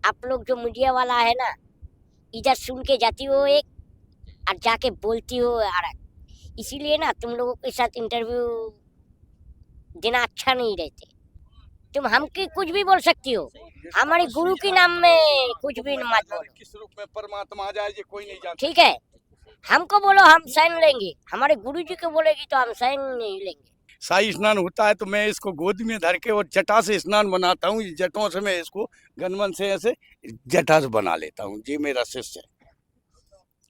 आप लोग जो मीडिया वाला है ना, इधर सुन के जाती हो एक और जाके बोलती हो यार, इसीलिए ना तुम लोगों के साथ इंटरव्यू देना अच्छा नहीं रहते। तुम हमकी कुछ भी बोल सकती हो, हमारे गुरु के नाम में कुछ भी मत बोलो। किस रूप में परमात्मा आ जाए ये कोई नहीं जानता। ठीक है, हमको बोलो, हम सहन लेंगे। हमारे गुरु जी को बोलेगी तो हम सहन नहीं लेंगे। शाही स्नान होता है तो मैं इसको गोद में धर के और जटा से स्नान बनाता हूँ। जटों से मैं इसको गनमन से ऐसे जटा से बना लेता हूँ। ये मेरा शिष्य है।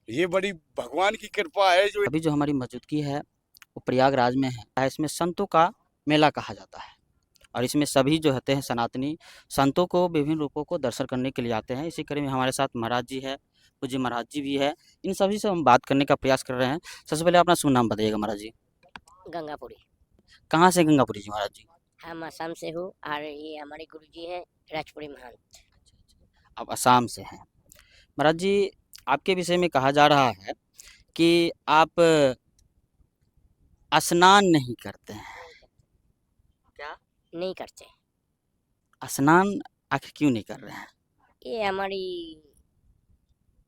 ये बड़ी भगवान की कृपा है। जो अभी जो हमारी मौजूदगी है वो प्रयागराज में है। इसमें संतों का मेला कहा जाता है और इसमें सभी जो होते हैं सनातनी संतों को विभिन्न रूपों को दर्शन करने के लिए आते हैं। इसी कड़ी में हमारे साथ महाराज जी है, पूज्य महाराज जी भी है। इन सभी से हम बात करने का प्रयास कर रहे हैं। सबसे पहले अपना शुभ नाम बताइएगा महाराज जी। गंगापुरी। कहाँ से गंगापुरी जी महाराज जी? हम असम से हो और ये हमारे गुरु जी है राजपुरी महान। आप असम से हैं। महाराज जी, आपके विषय में कहा जा रहा है कि आप स्नान नहीं करते हैं। क्या नहीं करते? स्नान आखिर क्यों नहीं कर रहे हैं? ये हमारी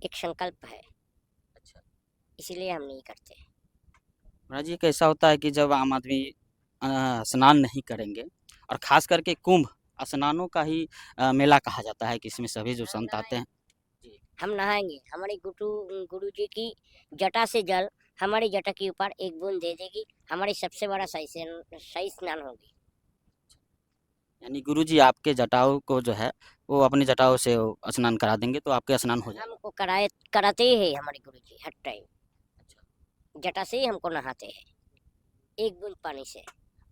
एक संकल्प है, अच्छा इसीलिए हम नहीं करते। महाराज जी, कैसा होता है कि जब आम आदमी स्नान नहीं करेंगे और खास करके कुंभ स्नानों का ही मेला कहा जाता है कि इसमें सभी जो संत आते हैं। हम नहाएंगे, हमारे गुरु जी की जटा से जल हमारी जटा के ऊपर एक बूंद दे देगी, हमारी सबसे बड़ा सही स्नान होगी। यानी गुरु जी आपके जटाओं को जो है वो अपनी जटाओं से वो स्नान करा देंगे तो आपके स्नान हो जाएगा। हमको कराते ही है हमारे गुरु जी हर टाइम। जटा से ही हमको नहाते हैं, एक बूंद पानी से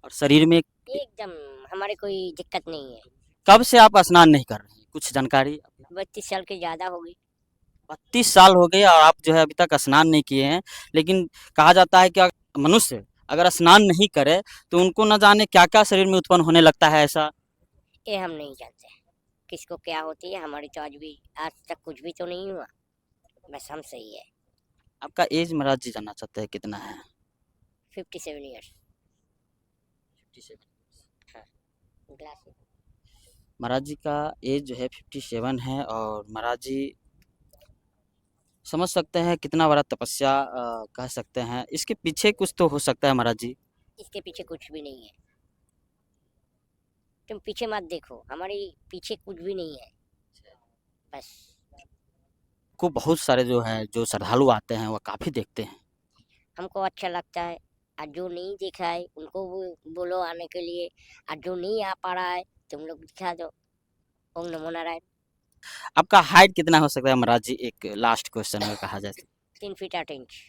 और शरीर में एकदम। हमारे कोई दिक्कत नहीं है। कब से आप स्नान नहीं कर रहे हैं, कुछ जानकारी? 32 साल के ज्यादा होगी। 32 साल हो गए और आप जो है अभी तक स्नान नहीं किए हैं। लेकिन कहा जाता है कि मनुष्य अगर स्नान नहीं करे तो उनको न जाने क्या क्या शरीर में उत्पन्न होने लगता है। ऐसा ये हम नहीं जानते किसको क्या होती है। हमारी तो आज तक कुछ भी तो नहीं हुआ, बस हम सही है। आपका एज महाराज जी जानना चाहते हैं कितना है? 57 ईयर्स। हाँ, ग्लास में। महाराज जी का एज जो है 57 है और महाराज जी समझ सकते हैं कितना बड़ा तपस्या कह सकते हैं। इसके पीछे कुछ तो हो सकता है महाराज जी। इसके पीछे कुछ भी नहीं है। तुम पीछे मत देखो, हमारे पीछे कुछ भी नहीं है। बस को बहुत सारे जो है जो श्रद्धालु आते हैं वह काफ़ी देखते हैं। हमको अच्छा लगता है, और जो नहीं देखा है उनको बोलो आने के लिए, और जो नहीं आ पा रहा है तुम लोग दिखा दो। ओम नमो नारायण। आपका हाइट कितना हो सकता है महाराज जी? एक लास्ट क्वेश्चन अगर कहा जाए 3 फीट 8 इंच।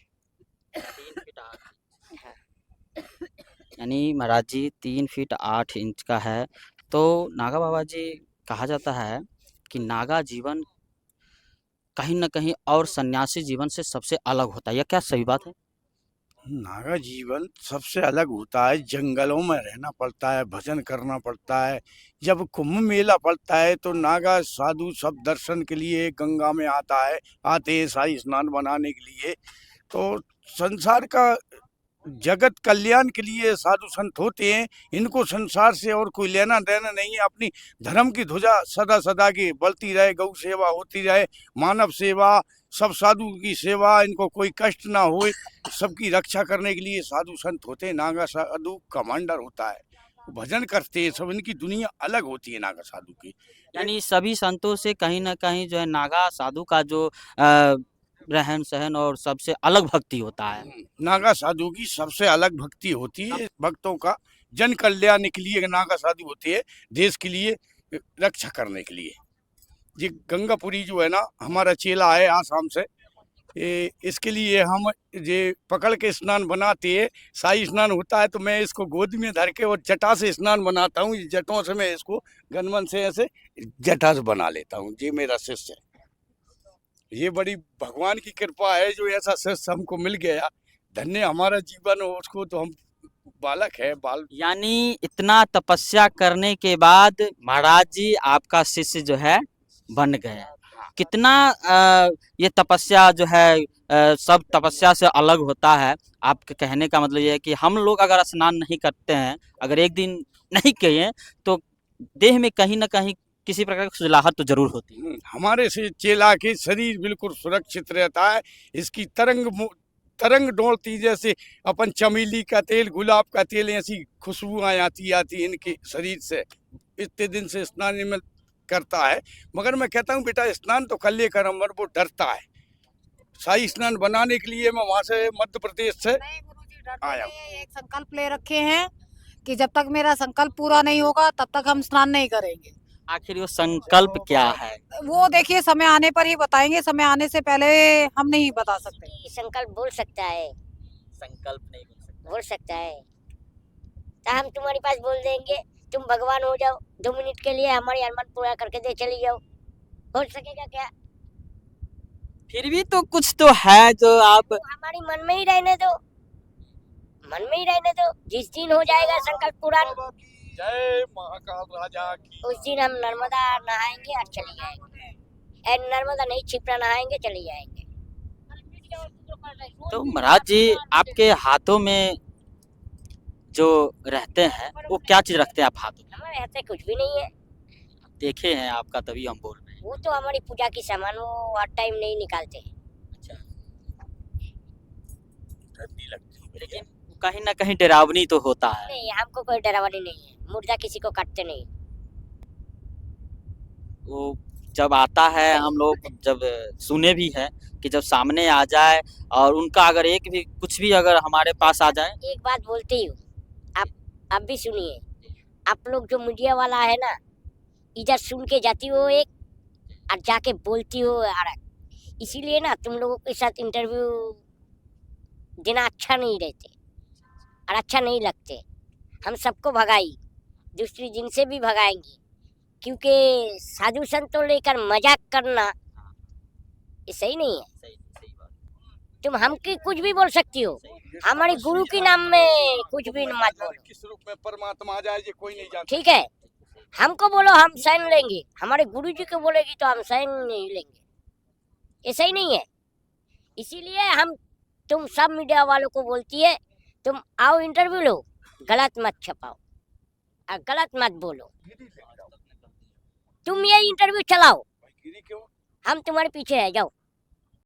3 फीट 8 हाँ। यानी महाराज जी 3 फीट 8 इंच का है। तो नागा बाबा जी कहा जाता है कि नागा जीवन कहीं न कहीं और सन्यासी जीवन से सबसे अलग होता है। यह क्या सही बात है? नागा जीवन सबसे अलग होता है। जंगलों में रहना पड़ता है, भजन करना पड़ता है। जब कुंभ मेला पड़ता है तो नागा साधु सब दर्शन के लिए गंगा में आते हैं शाही स्नान बनाने के लिए। तो संसार का जगत कल्याण के लिए साधु संत होते हैं। इनको संसार से और कोई लेना देना नहीं है। अपनी धर्म की ध्वजा सदा सदा की बढ़ती रहे, गौ सेवा होती रहे, मानव सेवा, सब साधु की सेवा, इनको कोई कष्ट ना हो, सबकी रक्षा करने के लिए साधु संत होते हैं। नागा साधु कमांडर होता है, भजन करते हैं सब। इनकी दुनिया अलग होती है नागा साधु की। यानी सभी संतों से कहीं न कहीं जो है नागा साधु का जो रहन सहन और सबसे अलग भक्ति होता है। नागा साधु की सबसे अलग भक्ति होती है। भक्तों का जन कल्याण के लिए नागा साधु होती है, देश के लिए रक्षा करने के लिए। ये गंगापुरी जो है ना हमारा चेला है आसाम से। इसके लिए हम ये पकड़ के स्नान बनाते हैं। शाही स्नान होता है तो मैं इसको गोद में धर के और जटा से स्नान बनाता हूँ। जटों से मैं इसको गनमन से ऐसे जटा से बना लेता हूँ। ये मेरा शिष्य है। ये बड़ी भगवान की कृपा है जो ऐसा शिष्य हमको मिल गया। धन्य हमारा जीवन हो उसको। तो हम बालक है यानी इतना तपस्या करने के बाद महाराज जी आपका शिष्य जो है बन गए। कितना ये तपस्या जो है सब तपस्या से अलग होता है। आपके कहने का मतलब ये है कि हम लोग अगर स्नान नहीं करते हैं, अगर एक दिन नहीं किए तो देह में कहीं ना कहीं किसी प्रकार की खुजलाहट तो जरूर होती है। हमारे से चेला के शरीर बिल्कुल सुरक्षित रहता है। इसकी तरंग दौड़ती, जैसे अपन चमेली का तेल, गुलाब का तेल, ऐसी खुशबुआं आती इनके शरीर से। इतने दिन से स्नान में करता है, मगर मैं कहता हूँ बेटा स्नान तो कर ले कर, अमर वो डरता है। शाही स्नान बनाने के लिए मैं वहां से मध्य प्रदेश से नहीं गुरुजी, डरते आया नहीं है। एक संकल्प ले रखे हैं कि जब तक मेरा संकल्प पूरा नहीं होगा तब तक हम स्नान नहीं करेंगे। आखिर वो संकल्प क्या है? वो देखिए समय आने पर ही बताएंगे, समय आने से पहले हम नहीं बता सकते। ये संकल्प बोल सकता है, संकल्प नहीं बोल सकते। बोल सकता है तो हम तुम्हारे पास बोल देंगे तुम भगवान हो जाओ, 2 मिनट के लिए हमारी अरमान पूरा करके दे चली जाओ। हो सकेगा क्या? फिर भी तो कुछ तो है जो आप तो हमारी मन में ही रहने दो, मन में ही रहने दो। जिस दिन हो जाएगा संकल्प पूरा, जय महाकाल राजा की। उस दिन हम नर्मदा नहाएंगे और चले जाएंगे। नर्मदा नहीं, छिपरा नहाएंगे, चले जाएंगे। तो महाराज जी आपके हाथों में जो रहते हैं वो क्या चीज रखते हैं आप हाथों में? हमारे हाथ में कुछ भी नहीं है। देखे हैं आपका, तभी हम बोल रहे हैं। वो तो हमारी पूजा की सामान, वो हर टाइम नहीं निकालते। अच्छा, ठंडी लगती है लेकिन कहीं ना कहीं डरावनी तो होता है। नहीं, हमको कोई डरावनी नहीं है। मुर्दा किसी को काटते नहीं। वो जब आता है, हम लोग जब सुने भी है कि जब सामने आ जाए और उनका अगर एक भी कुछ भी अगर हमारे पास आ जाए। एक बात बोलती हूँ, आप भी सुनिए। आप लोग जो मीडिया वाला है ना, इधर सुन के जाती हो एक और जाके बोलती हो और इसीलिए ना तुम लोगों के साथ इंटरव्यू देना अच्छा नहीं रहते और अच्छा नहीं लगते। हम सबको भगाई, दूसरी दिन से भी भगाएंगे, क्योंकि साधु संतों लेकर मजाक करना ये सही नहीं है। सही सही बात। तुम हमकी कुछ भी बोल सकती हो, हमारे गुरु के नाम में कुछ भी मत बोलो। किस रूप में परमात्मा आ जाए ये कोई नहीं जानता। ठीक है, हमको बोलो, हम सहन लेंगे। हमारे गुरु जी को बोलेगी तो हम सहन नहीं लेंगे। ये सही नहीं है। इसीलिए हम तुम सब मीडिया वालों को बोलती है, तुम आओ इंटरव्यू लो, गलत मत छपाओ और गलत मत बोलो। तुम ये इंटरव्यू चलाओ, गिरी क्यों? हम तुम्हारे पीछे है, जाओ।